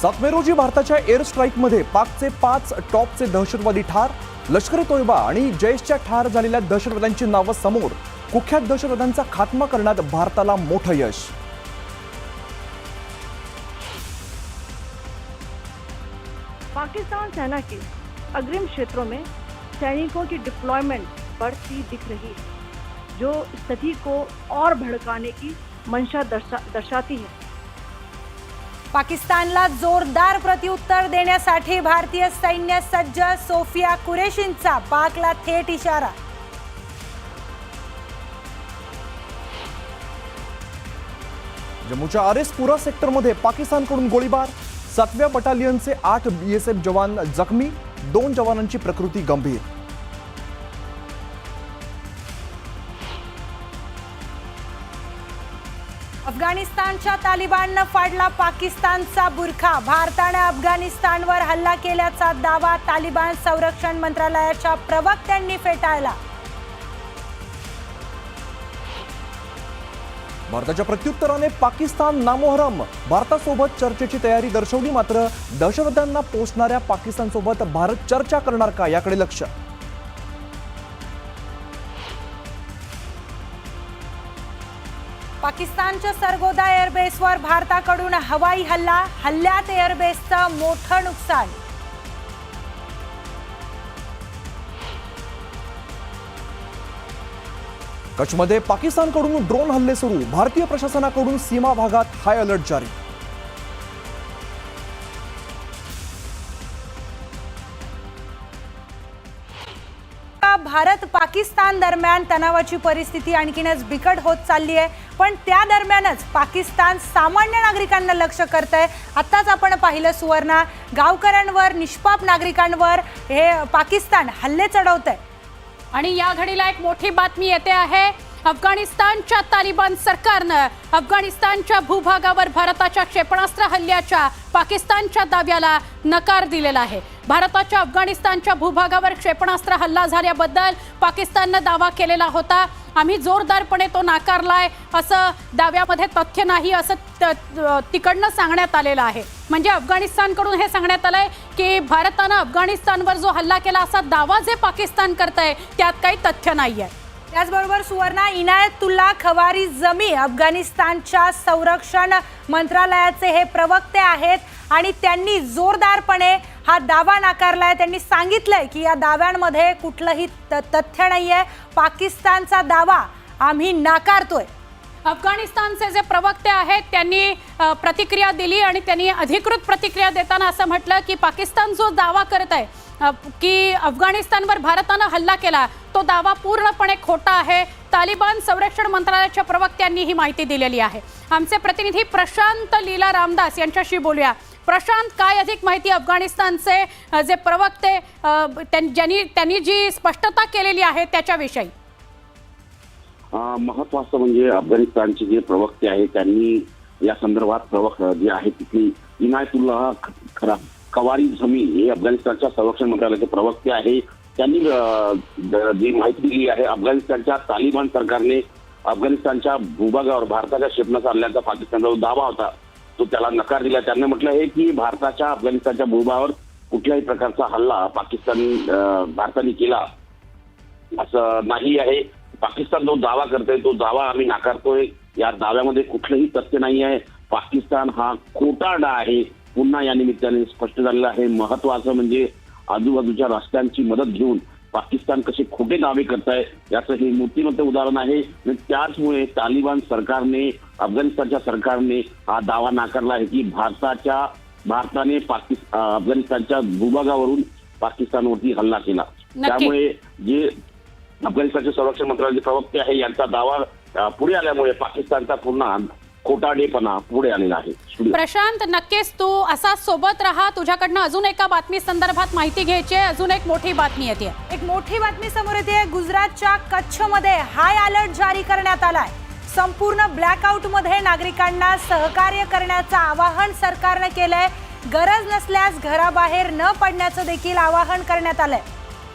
7 मे रोजी भारताच्या एअर स्ट्राईकमध्ये पाकचे 5 टॉपचे दहशतवादी ठार. लष्कर ए तोयबा आणि जैशच्या ठार झालेल्या दहशतवाद्यांची नावं समोर. कुख्यात दहशतवाद्यांचा खात्मा करण्यात भारताला मोठं यश. पाकिस्तान सेना के अग्रिम क्षेत्रों में सैनिकों की डिप्लॉयमेंट बढ़ती दिख रही है, जो स्थिति को और भड़काने की मंशा दर्शाती है. पाकिस्तानला जोरदार प्रत्युत्तर देण्यासाठी भारतीय सैन्य सज्ज. सोफिया कुरेशींचा पाकला थेट इशारा. जम्मूच्या आरएसपुरा सेक्टरमध्ये पाकिस्तानकडून गोळीबार. 7व्या बटालियनचे 8 बीएसएफ जवान जखमी. 2 जवानांची प्रकृती गंभीर. अफगाणिस्तानच्या तालिबाननं फाडला पाकिस्तानचा बुरखा. भारताने अफगाणिस्तानवर हल्ला केल्याचा दावा तालिबान संरक्षण मंत्रालयाच्या प्रवक्त्यांनी फेटाळला. भारताच्या प्रत्युत्तराने पाकिस्तान नामोहरम. भारतासोबत चर्चेची तयारी दर्शवली, मात्र दहशतवाद्यांना पोचणाऱ्या पाकिस्तानसोबत भारत चर्चा करणार का याकडे लक्ष. पाकिस्तानच्या सरगोदा एअरबेसवर भारताकडून हवाई हल्ला. हल्ल्यात एअरबेसचं मोठं नुकसान. कच्छमध्ये पाकिस्तानकडून ड्रोन हल्ले सुरू. भारतीय प्रशासनाकडून सीमा भागात हाय अलर्ट जारी. भारत पाकिस्तान दरम्यान तणावाची परिस्थिती आणखीनच बिकट होत चालली आहे. पण त्या दरम्यानच पाकिस्तान सामान्य नागरिकांना लक्ष्य करतंय. आत्ताच आपण पाहिलं सुवर्णा, गावकऱ्यांवर, निष्पाप नागरिकांवर हे पाकिस्तान हल्ले चढवतंय. आणि या घडीला एक मोठी बातमी येते आहे. अफगाणिस्तानच्या तालिबान सरकारनं अफगाणिस्तानच्या भूभागावर भारताच्या क्षेपणास्त्र हल्ल्याच्या पाकिस्तानच्या दाव्याला नकार दिलेला आहे. भारताच्या अफगाणिस्तानच्या भूभागावर क्षेपणास्त्र हल्ला झाल्याबद्दल पाकिस्ताननं दावा केलेला होता. आम्ही जोरदारपणे तो नाकारलाय, असं दाव्यामध्ये तथ्य नाही असं तिकडनं सांगण्यात आलेलं आहे. म्हणजे अफगाणिस्तानकडून हे सांगण्यात आलंय की भारतानं अफगाणिस्तानवर जो हल्ला केला असा दावा जे पाकिस्तान करतंय त्यात काही तथ्य नाहीये. त्याचबरोबर सुवर्णा, इनायतुल्ला खवारिझमी अफगाणिस्तानच्या संरक्षण मंत्रालयाचे हे प्रवक्ते आहेत आणि त्यांनी जोरदारपणे हा दावा नाकारलाय. त्यांनी सांगितलंय की या दाव्यांमध्ये कुठलंही तथ्य नाहीये. पाकिस्तानचा दावा आम्ही नाकारतोय. अफगाणिस्तानचे जे प्रवक्ते आहेत त्यांनी प्रतिक्रिया दिली आणि त्यांनी अधिकृत प्रतिक्रिया देताना असं म्हटलं की पाकिस्तान जो दावा करत आहे की अफगाणिस्तानवर भारतानं हल्ला केला तो दावा पूर्णपणे खोटा आहे. तालिबान संरक्षण मंत्रालयाच्या प्रवक्त्यांनी ही माहिती दिलेली आहे. आमचे प्रतिनिधी प्रशांत लीला रामदास यांच्याशी बोलूया. प्रशांत, काय अधिक माहिती अफगाणिस्तानचे जे प्रवक्ते त्यांनी जी स्पष्टता केलेली आहे त्याच्याविषयी. महत्वाचं म्हणजे अफगाणिस्तानचे जे प्रवक्ते आहेत त्यांनी या संदर्भात जे आहे तिथली इनायतुल्ला खवारिझमी हे अफगाणिस्तानच्या संरक्षण मंत्रालयाचे प्रवक्ते आहे. त्यांनी जी माहिती दिली आहे, अफगाणिस्तानच्या तालिबान सरकारने अफगाणिस्तानच्या भूभागावर भारताच्या क्षेपणास्त्र हल्ल्याचा पाकिस्तानचा जो दावा होता तो त्याला नकार दिला. त्यांनी म्हटलं आहे की भारताच्या अफगाणिस्तानच्या भूभागावर कुठल्याही प्रकारचा हल्ला भारताने केला असं नाही आहे. पाकिस्तान जो दावा करतोय तो दावा आम्ही नाकारतोय. या दाव्यामध्ये कुठलंही तथ्य नाही आहे. पाकिस्तान हा खोटारडा आहे, पुन्हा या निमित्ताने स्पष्ट झालेलं आहे. महत्वाचं म्हणजे आजूबाजूच्या राष्ट्रांची मदत घेऊन पाकिस्तान कसे खोटे दावे करताय याचं हे मूर्तिमंत उदाहरण आहे. त्याचमुळे तालिबान सरकारने, अफगाणिस्तानच्या सरकारने हा दावा नाकारला आहे की भारताने अफगाणिस्तानच्या भूभागावरून पाकिस्तानवरती हल्ला केला. त्यामुळे जे अफगाणिस्तानचे संरक्षण मंत्रालयाचे प्रवक्ते आहे यांचा दावा पुढे आल्यामुळे पाकिस्तानचा पुन्हा खोटाडेपणा पुढे आलेला आहे. प्रशांत, नक्कीच तू असा सोबत राहा. तुझ्याकडनं अजून एका बातमी संदर्भात माहिती घ्यायची आहे. अजून एक मोठी बातमी येते. एक मोठी बातमी समोर येते. गुजरातच्या कच्छमध्ये हाय अलर्ट जारी करण्यात आलाय. संपूर्ण ब्लॅकआउट मध्ये नागरिकांना सहकार्य करण्याचं आवाहन सरकारने केलंय. गरज नसल्यास घराबाहेर न पडण्याचं देखील आवाहन करण्यात आलंय.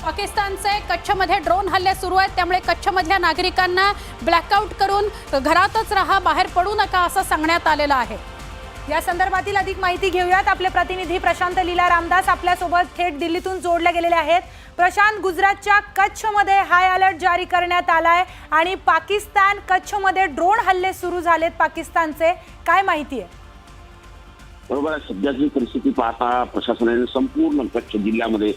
पाकिस्तानचे कच्छमध्ये ड्रोन हल्ले सुरू आहेत, त्यामुळे कच्छमधल्या नागरिकांना ब्लॅकआउट करून घरातच राहा, बाहेर पडू नका असं सांगण्यात आलेलं आहे. या संदर्भातील अधिक माहिती घेऊयात. आपले प्रतिनिधी प्रशांत लीला रामदास आपल्यासोबत थेट दिल्लीतून जोडले गेलेले आहेत. प्रशांत, गुजरातच्या कच्छमध्ये हाय अलर्ट जारी करण्यात आलाय आणि पाकिस्तान कच्छमध्ये ड्रोन हल्ले सुरू झालेत पाकिस्तानचे, काय माहिती आहे? बरोबर आहे. सध्याची परिस्थिती पाहता प्रशासनाने संपूर्ण कच्छ जिल्ह्यामध्ये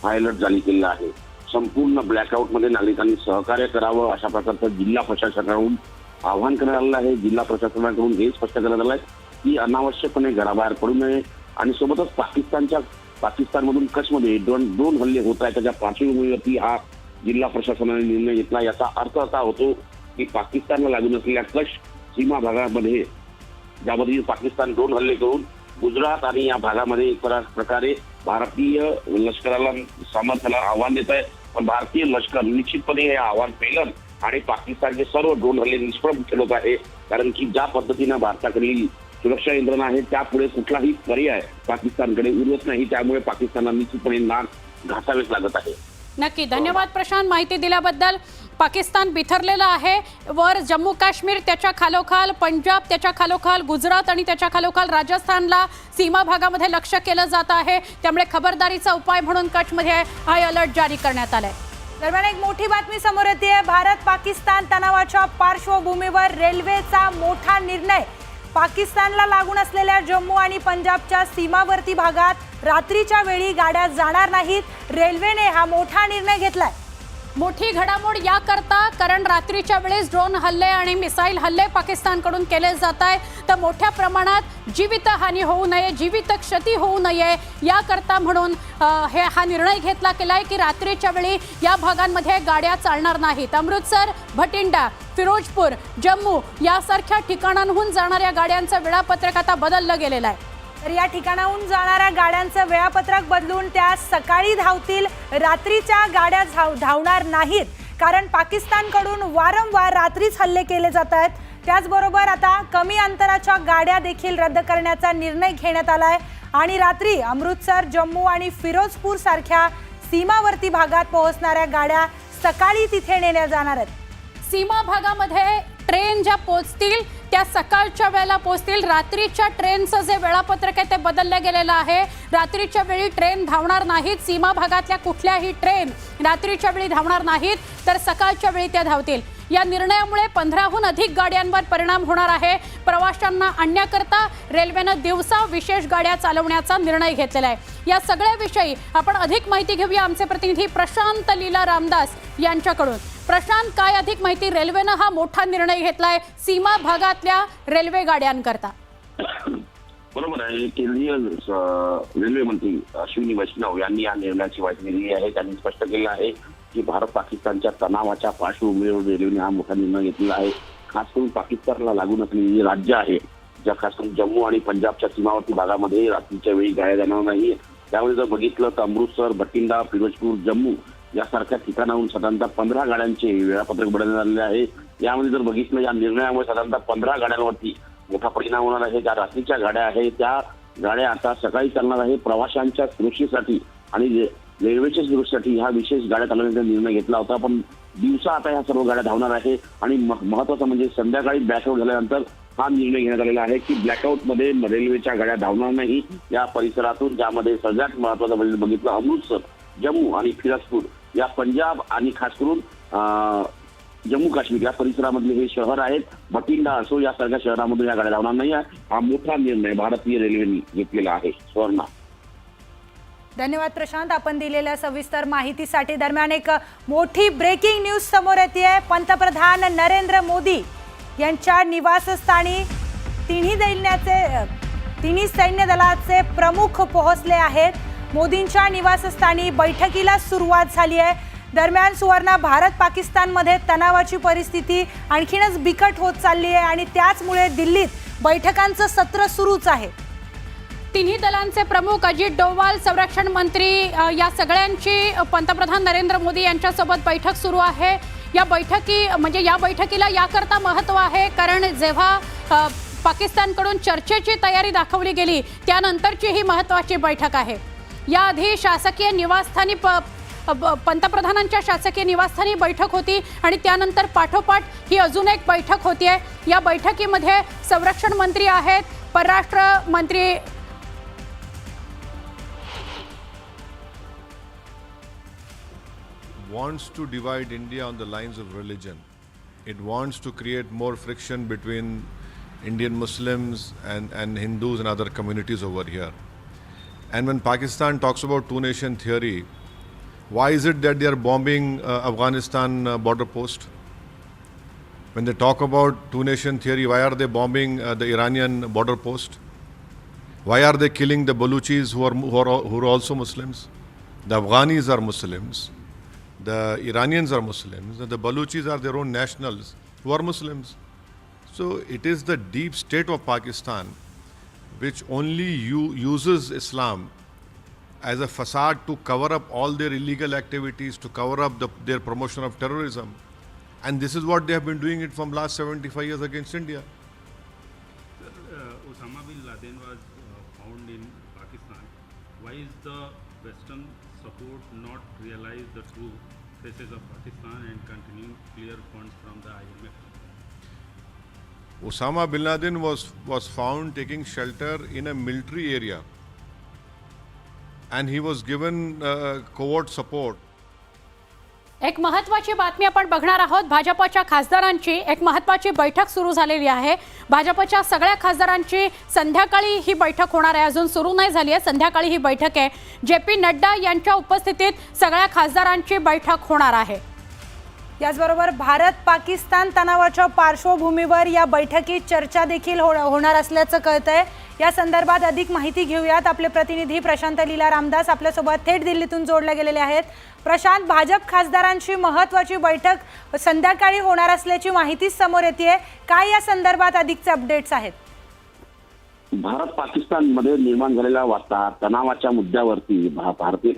हाय अलर्ट जारी केलेला आहे. संपूर्ण ब्लॅकआउटमध्ये नागरिकांनी सहकार्य करावं अशा प्रकारचं जिल्हा प्रशासनाकडून आवाहन करण्यात आलेलं आहे. जिल्हा प्रशासनाकडून हे स्पष्ट करण्यात आलं आहे की अनावश्यकपणे घराबाहेर पडू नये आणि सोबतच पाकिस्तानमधून कच्छमध्ये ड्रोन हल्ले होत आहेत त्याच्या पार्श्वभूमीवरती हा जिल्हा प्रशासनाने निर्णय घेतला. याचा अर्थ असा होतो की पाकिस्तानला लागून असलेल्या कच्छ सीमा भागामध्ये ज्यामध्ये पाकिस्तान ड्रोन हल्ले करून गुजरात आणि या भागामध्ये एक प्रकारे भारतीय लष्कराला सामर्थ्याला आव्हान देत आहे. पण भारतीय लष्कर निश्चितपणे हे आव्हान पेलन आणि पाकिस्तानचे सर्व ड्रोन हल्ले निष्प्रभ ठरवत आहे. कारण की ज्या पद्धतीनं भारताकडील सुरक्षा यंत्रणा आहे त्यापुढे कुठलाही पर्याय पाकिस्तानकडे उरत नाही. त्यामुळे पाकिस्तानला निश्चितपणे नाक घासावेच लागत आहे. नक्की, धन्यवाद प्रशांत माहिती दिल्याबद्दल. पाकिस्तान बिथरलेला आहे. वर जम्मू काश्मीर, त्याच्या खालोखाल पंजाब, त्याच्या खालोखाल गुजरात आणि त्याच्या खालोखाल राजस्थानला सीमा भागामध्ये लक्ष केलं जात आहे. त्यामुळे खबरदारीचा उपाय म्हणून कच्छमध्ये हाय अलर्ट जारी करण्यात आलाय. दरम्यान एक मोठी बातमी समोर येते. भारत पाकिस्तान तणावाच्या पार्श्वभूमीवर रेल्वेचा मोठा निर्णय. पाकिस्तानला लागून असलेल्या जम्मू आणि पंजाबच्या सीमावर्ती भागात रात्रीच्या वेळी गाड्या जाणार नाहीत. रेल्वेने हा मोठा निर्णय घेतलाय. मोठी घडामोड याकरता कारण रात्रीच्या वेळेस ड्रोन हल्ले आणि मिसाईल हल्ले पाकिस्तानकडून केले जात आहे. तर मोठ्या प्रमाणात जीवितहानी होऊ नये, जीवित क्षती होऊ नये याकरता म्हणून हा निर्णय घेतला गेलाय की रात्रीच्या वेळी या भागांमध्ये गाड्या चालणार नाहीत. अमृतसर, भटिंडा, फिरोजपूर, जम्मू यासारख्या ठिकाणांहून जाणाऱ्या गाड्यांचं वेळापत्रक आता बदललं गेलेलं आहे. तर या ठिकाणाहून जाणाऱ्या गाड्यांचं वेळापत्रक बदलून त्या सकाळी धावतील. रात्रीच्या गाड्या धावणार नाहीत कारण पाकिस्तानकडून वारंवार रात्रीच हल्ले केले जात आहेत. त्याचबरोबर आता कमी अंतराच्या गाड्या देखील रद्द करण्याचा निर्णय घेण्यात आलाय आणि रात्री अमृतसर, जम्मू आणि फिरोजपूर सारख्या सीमावर्ती भागात पोहोचणाऱ्या गाड्या सकाळी तिथे नेल्या जाणार आहेत. सीमा भागामध्ये ट्रेन ज्या पोहोचतील त्या सकाळच्या वेळेला पोहोचतील. रात्रीच्या ट्रेनचं जे वेळापत्रक आहे ते बदललं गेलेलं आहे. रात्रीच्या वेळी ट्रेन धावणार नाहीत. सीमा भागातल्या कुठल्याही ट्रेन रात्रीच्या वेळी धावणार नाहीत तर सकाळच्या वेळी त्या धावतील. या निर्णयामुळे 15हून अधिक गाड्यांवर परिणाम होणार आहे. प्रवाशांना आणण्याकरता रेल्वेनं दिवसा विशेष गाड्या चालवण्याचा निर्णय घेतलेला आहे. या सगळ्याविषयी आपण अधिक माहिती घेऊया आमचे प्रतिनिधी प्रशांत लीला रामदास यांच्याकडून. प्रशांत, काय अधिक माहिती? रेल्वेनं हा मोठा निर्णय घेतलाय सीमा भागातल्या रेल्वे गाड्यांकरता. बरोबर आहे. केंद्रीय रेल्वे मंत्री अश्विनी वैष्णव यांनी या निर्णयाची माहिती दिली आहे. त्यांनी स्पष्ट केलं आहे की भारत पाकिस्तानच्या तणावाच्या पार्श्वभूमीवर रेल्वेने हा मोठा निर्णय घेतलेला आहे. खास करून पाकिस्तानला लागून असलेली जी राज्य आहे, ज्या खास करून जम्मू आणि पंजाबच्या सीमावर्ती भागामध्ये रात्रीच्या वेळी गाड्या जाणार नाही. त्यामध्ये जर बघितलं तर अमृतसर, भटिंडा, फिरोजपूर, जम्मू यासारख्या ठिकाणाहून साधारणतः 15 गाड्यांचे वेळापत्रक बदलण्यात आलेले आहे. यामध्ये जर बघितलं या निर्णयामुळे साधारणतः 15 गाड्यांवरती मोठा परिणाम होणार आहे. ज्या रात्रीच्या गाड्या आहेत त्या गाड्या आता सकाळी चालणार आहे. प्रवाशांच्या सुरक्षेसाठी आणि रेल्वेच्या सुरक्षेसाठी हा विशेष गाड्या चालवण्याचा निर्णय घेतला होता. पण दिवसा आता ह्या सर्व गाड्या धावणार आहे आणि महत्वाचं म्हणजे संध्याकाळी ब्लॅकआउट झाल्यानंतर हा निर्णय घेण्यात आलेला आहे की ब्लॅकआउटमध्ये रेल्वेच्या गाड्या धावणार नाही या परिसरातून. ज्यामध्ये सगळ्यात महत्वाचं म्हणजे बघितलं अमृतसर, जम्मू आणि फिरोजपूर या पंजाब आणि खास करून जम्मू काश्मीर या परिसरामधले हे शहर आहेत. भटिंडा असो यासारख्या शहरामधून या गाड्या धावणार नाही. हा मोठा निर्णय भारतीय रेल्वेने घेतलेला आहे. स्वर्णा, धन्यवाद प्रशांत आपण दिलेल्या सविस्तर माहितीसाठी. दरम्यान एक मोठी ब्रेकिंग न्यूज समोर येते. पंतप्रधान नरेंद्र मोदी यांच्या निवासस्थानी तिन्ही सैन्य दलाचे प्रमुख पोहोचले आहेत. मोदींच्या निवासस्थानी बैठकीला सुरुवात झाली आहे. दरम्यान सुवर्णा, भारत पाकिस्तानमध्ये तणावाची परिस्थिती आणखीनच बिकट होत चालली आहे आणि त्याचमुळे दिल्लीत बैठकांचं सत्र सुरूच आहे. तिन्ही दलांचे प्रमुख अजित डोवाल, संरक्षण मंत्री या सगळ्यांची पंतप्रधान नरेंद्र मोदी यांच्यासोबत बैठक सुरू आहे. या बैठकीला याकरता महत्त्व आहे कारण जेव्हा पाकिस्तानकडून चर्चेची तयारी दाखवली गेली त्यानंतरची ही महत्त्वाची बैठक आहे. याआधी शासकीय निवासस्थानी पंतप्रधानांच्या शासकीय निवासस्थानी बैठक होती आणि त्यानंतर पाठोपाठ ही अजून एक बैठक होतीये. या बैठकीमध्ये संरक्षण मंत्री आहेत, परराष्ट्र मंत्री wants to divide India on the lines of religion. It wants to create more friction between Indian Muslims and Hindus and other communities over here. And when Pakistan talks about two-nation theory, why is it that they are bombing Afghanistan border post? When they talk about two-nation theory, why are they bombing the Iranian border post? Why are they killing the Baluchis who are also Muslims? The Afghanis are Muslims. The Iranians are Muslims, and the Baluchis are their own nationals who are Muslims. So it is the deep state of Pakistan which only uses Islam as a facade to cover up all their illegal activities, to cover up their promotion of terrorism. And this is what they have been doing it from last 75 years against India. Osama bin Laden was found in Pakistan. Why is the Western support not realize the true faces of Pakistan and continuing clear funds from the IMF? Osama bin Laden was found taking shelter in a military area, and he was given covert support. एक महत्त्वाची बातमी आपण बघणार आहोत. भाजपच्या खासदारांची एक महत्त्वाची बैठक सुरू झालेली आहे. भाजपच्या सगळ्या खासदारांची संध्याकाळी ही बैठक होणार आहे. अजून सुरू नाही झाली आहे. संध्याकाळी ही बैठक आहे. JP नड्डा यांच्या उपस्थितीत सगळ्या खासदारांची बैठक होणार आहे. याचबरोबर भारत पाकिस्तान तणावाच्या पार्श्वभूमीवर या बैठकीत चर्चा देखील होणार असल्याचं कळतंय. या संदर्भात अधिक माहिती घेऊयात. आपले प्रतिनिधी प्रशांत लीला रामदास आपल्यासोबत थेट दिल्लीतून जोडले गेलेले आहेत. प्रशांत, भाजप खासदारांची महत्त्वाची बैठक संध्याकाळी होणार असल्याची माहिती समोर येते. काय या संदर्भात अधिकचे अपडेट्स आहेत? भारत पाकिस्तानमध्ये निर्माण झालेल्या तणावाच्या मुद्द्यावरती भारतीय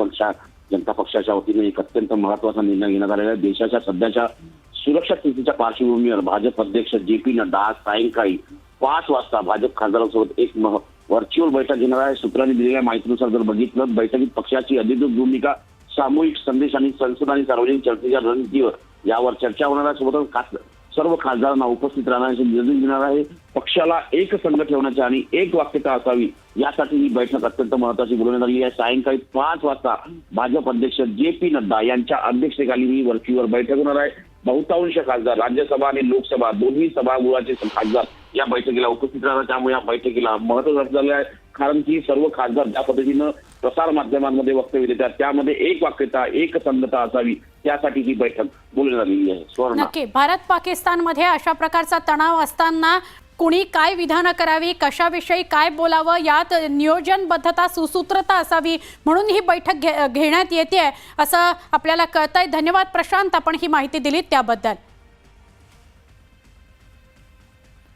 जनता पक्षाच्या वतीने एक अत्यंत महत्त्वाचा निर्णय घेण्यात आलेला आहे. देशाच्या सध्याच्या सुरक्षा स्थितीच्या पार्श्वभूमीवर भाजप अध्यक्ष JP नड्डा आज सायंकाळी 5 वाजता भाजप खासदारांसोबत एक व्हर्च्युअल बैठक घेणार आहे. सूत्रांनी दिलेल्या माहितीनुसार जर बघितलं, बैठकीत पक्षाची अधिकृत भूमिका, सामूहिक संदेश आणि संसद आणि सार्वजनिक चर्चेच्या रणनीतीवर यावर चर्चा होणार आहे. सोबतच सर्व खासदारांना उपस्थित राहण्याचे निर्देश देणार आहे. पक्षाला एक संघ ठेवण्याची आणि एक वाक्यता असावी यासाठी ही बैठक अत्यंत महत्त्वाची बोलवण्यात आली आहे. सायंकाळी 5 वाजता भाजप अध्यक्ष JP नड्डा यांच्या अध्यक्षतेखाली ही व्हर्च्युअल बैठक होणार आहे. बहुतांश खासदार, राज्यसभा आणि लोकसभा दोन्ही सभागृहाचे खासदार या बैठकीला उपस्थित राहणार. त्यामुळे या बैठकीला महत्त्व असलेलं आहे. कारण की सर्व खासदार ज्या पद्धतीनं प्रसार माध्यमांमध्ये वक्तव्य देतात त्यामध्ये एक वाक्यता, एक संगता असावी त्यासाठी ही बैठक बोलवण्यात आलेली आहे. नक्की भारत पाकिस्तानमध्ये अशा प्रकारचा तणाव असताना कुणी काय विधानं करावी, कशाविषयी काय बोलावं, यात नियोजनबद्धता, सुसूत्रता असावी म्हणून ही बैठक घेण्यात येते असं आपल्याला कळतंय. धन्यवाद प्रशांत, आपण ही माहिती दिलीत त्याबद्दल.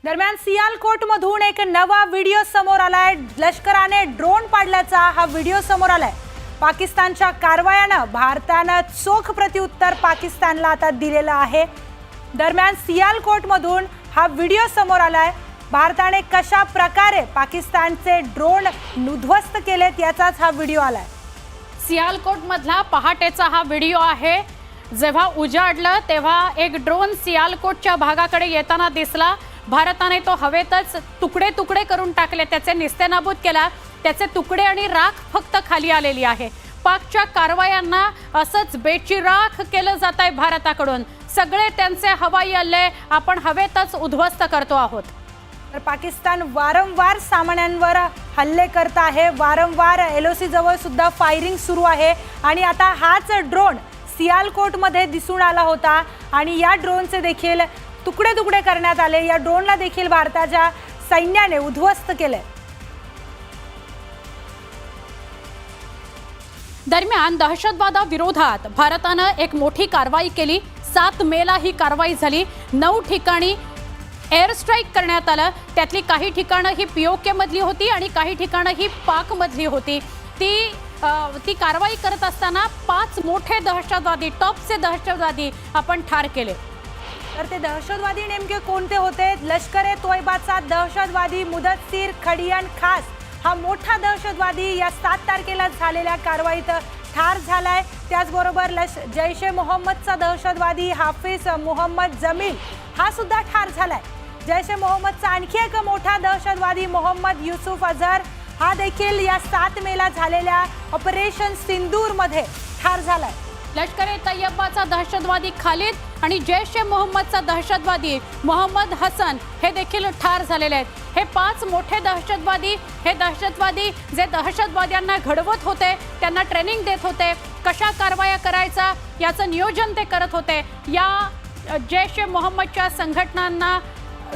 दरम्यान सियालकोटमधून एक नवा व्हिडिओ समोर आलाय. लष्कराने ड्रोन पाडल्याचा हा व्हिडिओ समोर आलाय. पाकिस्तानच्या कारवायानं भारतानं चोख प्रत्युत्तर पाकिस्तानला आता दिलेलं आहे. दरम्यान सियालकोटमधून हा व्हिडिओ समोर आलाय. भारताने कशा प्रकारे पाकिस्तानचे ड्रोन उद्ध्वस्त केलेत याचाच हा व्हिडिओ आलाय. सियालकोट मधला पहाटेचा हा व्हिडिओ आहे. जेव्हा उजाडलं तेव्हा एक ड्रोन सियालकोटच्या भागाकडे येताना दिसला. भारताने तो हवेतच तुकडे तुकडे करून टाकले, त्याचे निस्तेनाबूत केला. त्याचे तुकडे आणि राख फक्त खाली आलेली आहे. पाकच्या कारवायांना असंच बेचिराख केलं जात आहे भारताकडून. सगळे त्यांचे हवाई हल्ले आपण हवेतच उद्ध्वस्त करतो आहोत. तर पाकिस्तान वारंवार सामान्यांवर हल्ले करत आहे. वारंवार LOC जवळ सुद्धा फायरिंग सुरू आहे. आणि आता हाच ड्रोन सियालकोटमध्ये दिसून आला होता आणि या ड्रोनचे देखील तुकडे तुकडे करण्यात आले. या ड्रोनला देखील भारताच्या सैन्याने उद्ध्वस्त केले. दरम्यान दहशतवादाविरोधात भारतानं एक मोठी कारवाई केली. 7 मेला ही कारवाई झाली. 9 ठिकाणी एअर स्ट्राईक करण्यात आलं. त्यातली काही ठिकाणं ही POK मधली होती आणि काही ठिकाणं ही पाक मधली होती. ती कारवाई करत असताना 5 मोठे दहशतवादी, टॉपचे दहशतवादी आपण ठार केले. तर ते दहशतवादी नेमके कोणते होते? लष्कर-ए-तोयबाचा दहशतवादी मुदस्सीर खडियान खास हा मोठा दहशतवादी या 7 तारखेला झालेल्या कारवाईत ठार झालाय. त्याचबरोबर जैश-ए-मोहम्मदचा दहशतवादी हाफिज मोहम्मद जमील हा सुद्धा ठार झालाय. जैश ए मोहम्मदचा आणखी एक मोठा दहशतवादी मोहम्मद युसुफ अझहर हा देखील या 7 मेला झालेल्या ऑपरेशन सिंदूरमध्ये ठार झालाय. लष्कर ए तय्यबाचा दहशतवादी खालिद आणि जैश ए मोहम्मदचा दहशतवादी मोहम्मद हसन हे देखील ठार झालेले आहेत. हे 5 मोठे दहशतवादी जे दहशतवाद्यांना घडवत होते, त्यांना ट्रेनिंग देत होते, कशा कारवाया करायचा याचं नियोजन ते करत होते. या जैश ए मोहम्मदच्या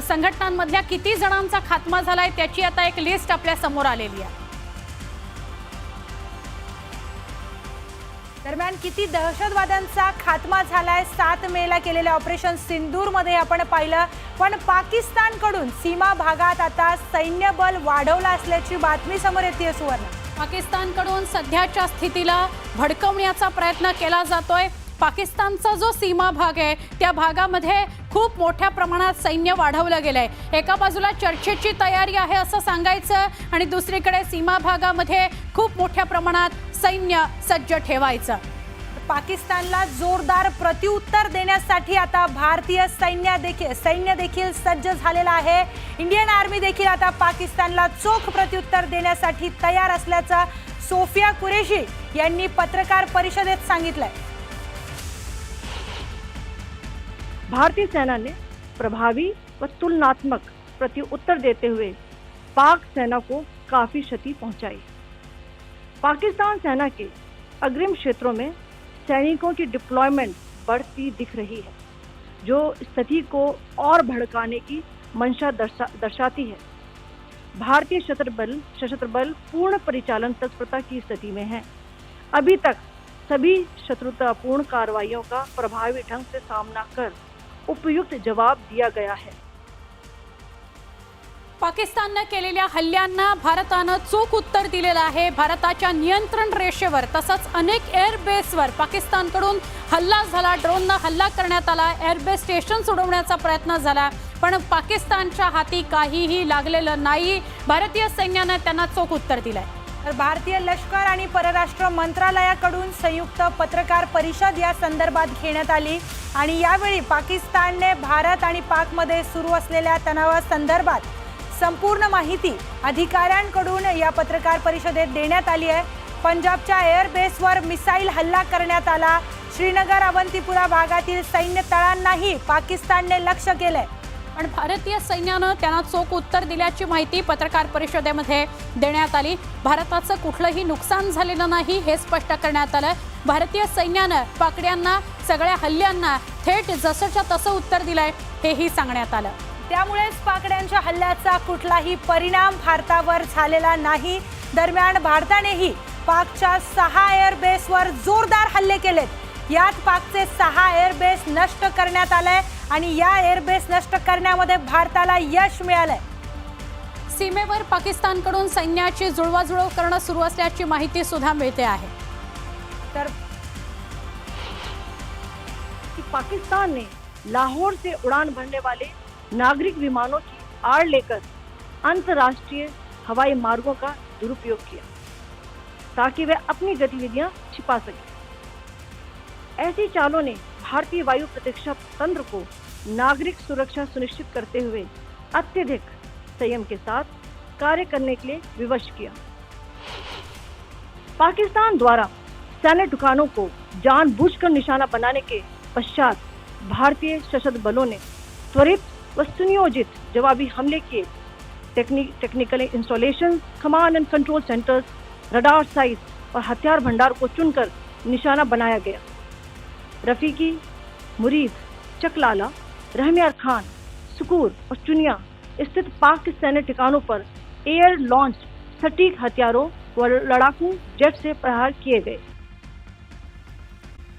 संघटनांमधल्या किती जणांचा खात्मा झालाय त्याची आता एक लिस्ट आपल्या समोर आलेली आहे. दरम्यान किती दहशतवाद्यांचा खात्मा झालाय 7 मेला केलेल्या ऑपरेशन सिंदूरमध्ये आपण पाहिलं. पण पाकिस्तानकडून सीमा भागात आता सैन्य बल वाढवलं असल्याची बातमी समोर येते. सुवर्ण, पाकिस्तानकडून सध्याच्या स्थितीला भडकवण्याचा प्रयत्न केला जातोय. पाकिस्तानचा जो सीमा भाग आहे त्या भागामध्ये खूप मोठ्या प्रमाणात सैन्य वाढवलं गेलंय. एका बाजूला चर्चेची तयारी आहे असं सांगायचं आणि दुसरीकडे सीमा भागामध्ये खूप मोठ्या प्रमाणात सैन्य सज्ज ठेवायचं. पाकिस्तानला जोरदार प्रत्युत्तर देण्यासाठी आता भारतीय सैन्य देखील सज्ज झालेला आहे. इंडियन आर्मी देखील आता पाकिस्तानला चोख प्रत्युत्तर देण्यासाठी तयार असल्याचं सोफिया कुरेशी यांनी पत्रकार परिषदेत सांगितलंय. भारतीय सेना ने प्रभावी व तुलनात्मक प्रत्युत्तर देते हुए पाक सेना को काफी क्षति पहुंचाई. पाकिस्तान सेना के अग्रिम क्षेत्रों में सैनिकों की डिप्लॉयमेंट बढ़ती दिख रही है, जो स्थिति को और भड़काने की मंशा दर्शाती है. भारतीय सशस्त्र बल पूर्ण परिचालन तत्परता की स्थिति में है. अभी तक सभी शत्रुतापूर्ण कार्रवाइयों का प्रभावी ढंग से सामना कर उपयुक्त जवाब दिया गया है. पाकिस्तानने केलेल्या हल्ल्यांना भारतानं चोख उत्तर दिलेलं आहे. भारताच्या नियंत्रण रेषेवर तसंच अनेक एअरबेसवर पाकिस्तानकडून हल्ला झाला, ड्रोननं हल्ला करण्यात आला, एअरबेस स्टेशन सोडवण्याचा प्रयत्न झाला, पण पाकिस्तानच्या हाती काहीही लागलेलं नाही. भारतीय सैन्याने त्यांना चोख उत्तर दिलंय. तर भारतीय लष्कर आणि परराष्ट्र मंत्रालयाकडून संयुक्त पत्रकार परिषद या संदर्भात घेण्यात आली आणि यावेळी पाकिस्तानने भारत आणि पाकमध्ये सुरू असलेल्या तणावासंदर्भात संपूर्ण माहिती अधिकाऱ्यांकडून या पत्रकार परिषदेत देण्यात आली आहे. पंजाबच्या एअरबेसवर मिसाईल हल्ला करण्यात आला. श्रीनगर अवंतीपुरा भागातील सैन्य तळांनाही पाकिस्तानने लक्ष्य केलंय. पण भारतीय सैन्यानं त्यांना चोख उत्तर दिल्याची माहिती पत्रकार परिषदेमध्ये देण्यात आली. भारताचं कुठलंही नुकसान झालेलं नाही हे स्पष्ट करण्यात आलं. भारतीय सैन्यानं पाकड्यांना सगळ्या हल्ल्यांना थेट जसंच्या तसं उत्तर दिलंय हेही सांगण्यात आलं. त्यामुळेच पाकड्यांच्या हल्ल्याचा कुठलाही परिणाम भारतावर झालेला नाही. दरम्यान भारतानेही पाकच्या 6 एअरबेसवर जोरदार हल्ले केलेत. यात पाकचे 6 एअरबेस नष्ट करण्यात आले आणि या एअरबेस नष्ट करण्यामध्ये भारताला यश मिळालंय. सीमेवर पाकिस्तानकडून सैन्याची जुळवाजुळव करणं सुरू असल्याची माहिती सुद्धा मिळते आहे. तर पाकिस्तान ने लाहौर से उड़ान भरने वाले नागरिक विमानों की आड़ लेकर अंतर्राष्ट्रीय हवाई मार्गों का दुरुपयोग किया ताकि वे अपनी गतिविधियां छिपा सके. ऐसी चालों ने भारतीय वायु प्रतिरक्षा तंत्र को नागरिक सुरक्षा सुनिश्चित करते हुए अत्यधिक संयम के साथ कार्य करने के लिए विवश किया. पाकिस्तान द्वारा सैन्य ठिकानों को जानबूझकर निशाना बनाने के पश्चात भारतीय सशस्त्र बलों ने त्वरित व सुनियोजित जवाबी हमले किए. Technical installation, command end control centres, radar site और हथियार भंडार को चुनकर निशाना बनाया गया. रफीकी, मुरीद, चकलाला, रहमियार खान, सुकूर और चुनिया स्थित पाक सैन्य ठिकानों पर एयर लॉन्च सटीक हथियारों व लड़ाकू जेट से प्रहार किए गए.